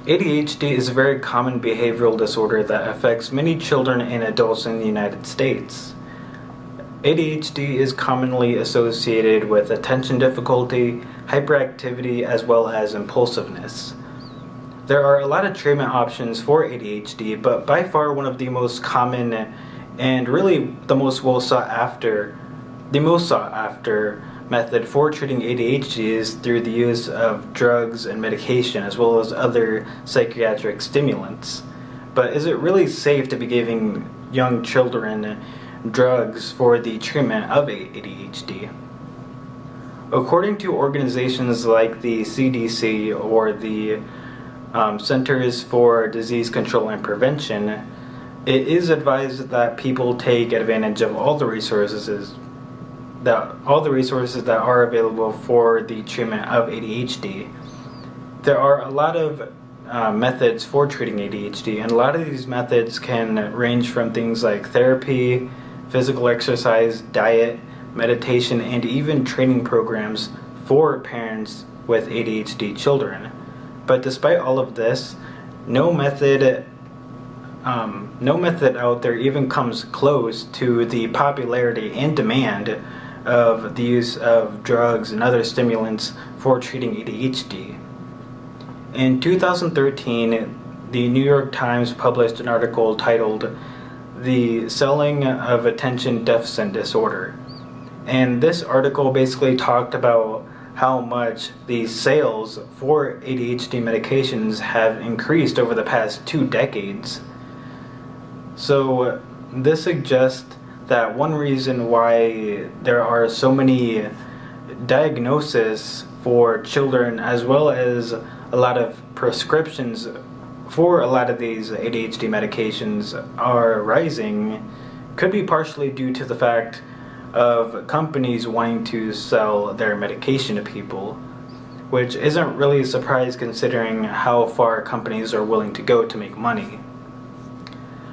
ADHD is a very common behavioral disorder that affects many children and adults in the United States. ADHD is commonly associated with attention difficulty, hyperactivity, as well as impulsiveness. There are a lot of treatment options for ADHD, but by far one of the most common and really the most sought after method for treating ADHD is through the use of drugs and medication as well as other psychiatric stimulants. But is it really safe to be giving young children drugs for the treatment of ADHD? According to organizations like the CDC or the Centers for Disease Control and Prevention, it is advised that people take advantage of all the resources that are available for the treatment of ADHD. There are a lot of methods for treating ADHD, and a lot of these methods can range from things like therapy, physical exercise, diet, meditation, and even training programs for parents with ADHD children. But despite all of this, no method out there even comes close to the popularity and demand of the use of drugs and other stimulants for treating ADHD. In 2013, the New York Times published an article titled "The Selling of Attention Deficit Disorder." And this article basically talked about how much the sales for ADHD medications have increased over the past 2 decades. So this suggests that one reason why there are so many diagnoses for children as well as a lot of prescriptions for a lot of these ADHD medications are rising could be partially due to the fact of companies wanting to sell their medication to people, which isn't really a surprise considering how far companies are willing to go to make money.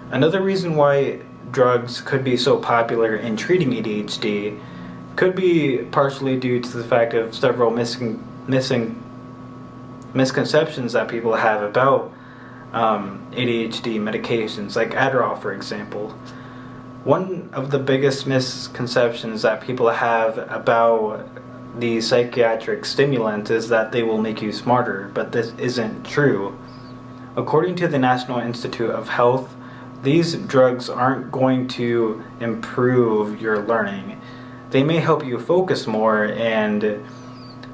Another reason why drugs could be so popular in treating ADHD could be partially due to the fact of several misconceptions that people have about ADHD medications, like Adderall, for example. One of the biggest misconceptions that people have about the psychiatric stimulant is that they will make you smarter, but this isn't true. According to the National Institute of Health, these drugs aren't going to improve your learning. They may help you focus more and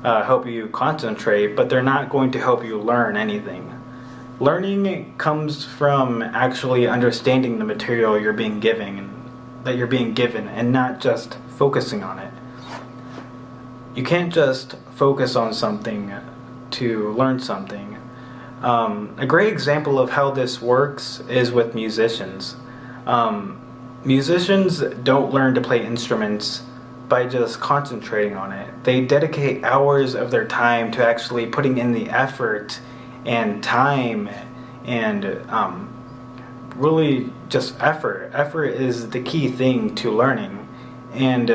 help you concentrate, but they're not going to help you learn anything. Learning comes from actually understanding the material that you're being given and not just focusing on it. You can't just focus on something to learn something. A great example of how this works is with musicians. Musicians don't learn to play instruments by just concentrating on it. They dedicate hours of their time to actually putting in the effort and time and really just effort. Effort is the key thing to learning, and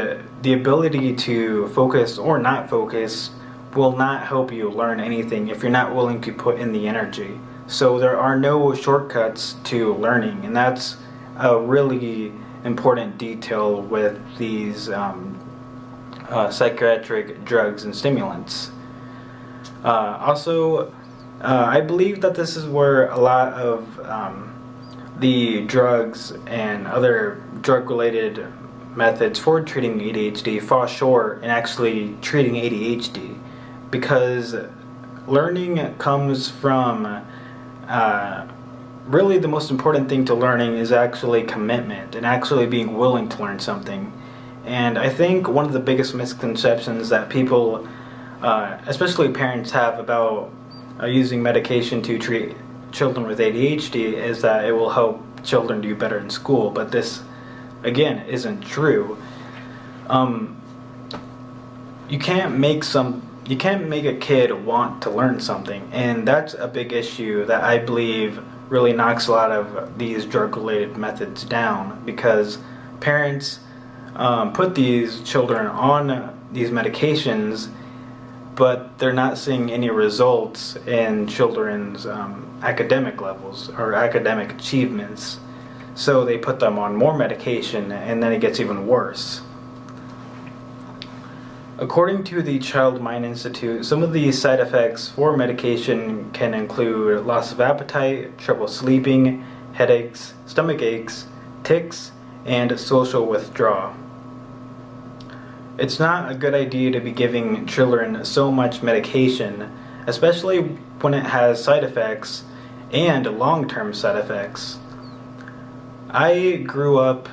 the ability to focus or not focus will not help you learn anything if you're not willing to put in the energy. So there are no shortcuts to learning, and that's a really important detail with these psychiatric drugs and stimulants. I believe that this is where a lot of the drugs and other drug-related methods for treating ADHD fall short in actually treating ADHD, because learning comes from really the most important thing to learning is actually commitment and actually being willing to learn something. And I think one of the biggest misconceptions that people, especially parents, have about using medication to treat children with ADHD is that it will help children do better in school, but this again isn't true. You can't make a kid want to learn something, and that's a big issue that I believe really knocks a lot of these drug-related methods down, because parents put these children on these medications but they're not seeing any results in children's academic levels or academic achievements. So they put them on more medication, and then it gets even worse. According to the Child Mind Institute, some of the side effects for medication can include loss of appetite, trouble sleeping, headaches, stomach aches, tics, and social withdrawal. It's not a good idea to be giving children so much medication, especially when it has side effects and long-term side effects. I grew up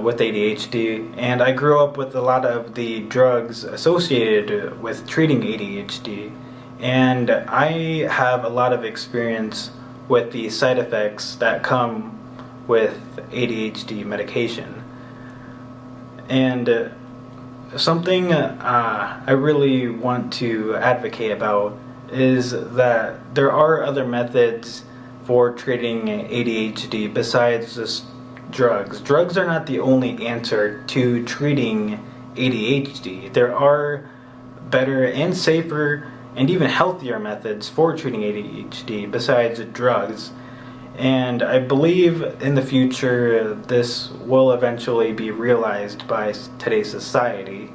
with ADHD, and I grew up with a lot of the drugs associated with treating ADHD, and I have a lot of experience with the side effects that come with ADHD medication. And something I really want to advocate about is that there are other methods for treating ADHD besides just drugs. Drugs are not the only answer to treating ADHD. There are better and safer and even healthier methods for treating ADHD besides drugs. And I believe in the future this will eventually be realized by today's society.